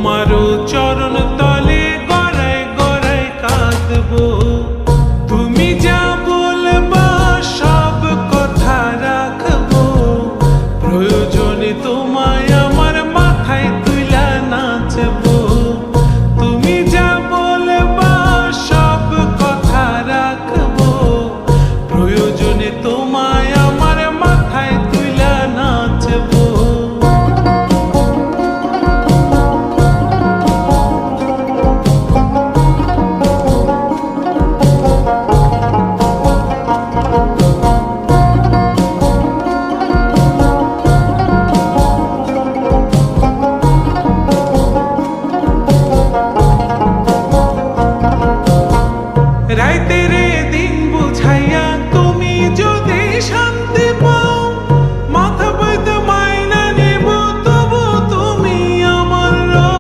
তোমারও চরণ তলে গড়ায় গড়ায় কাঁদবো। তুমি যা বলবা সব কথা রাখবো, প্রয়োজনে তোমায় আমার মাথায় তুইলা নাচবো। তুমি যা বলবা সব কথা রাখবো, প্রয়োজনে তোমায় আমার মাথায় তুইলা নাচবো। রাইতে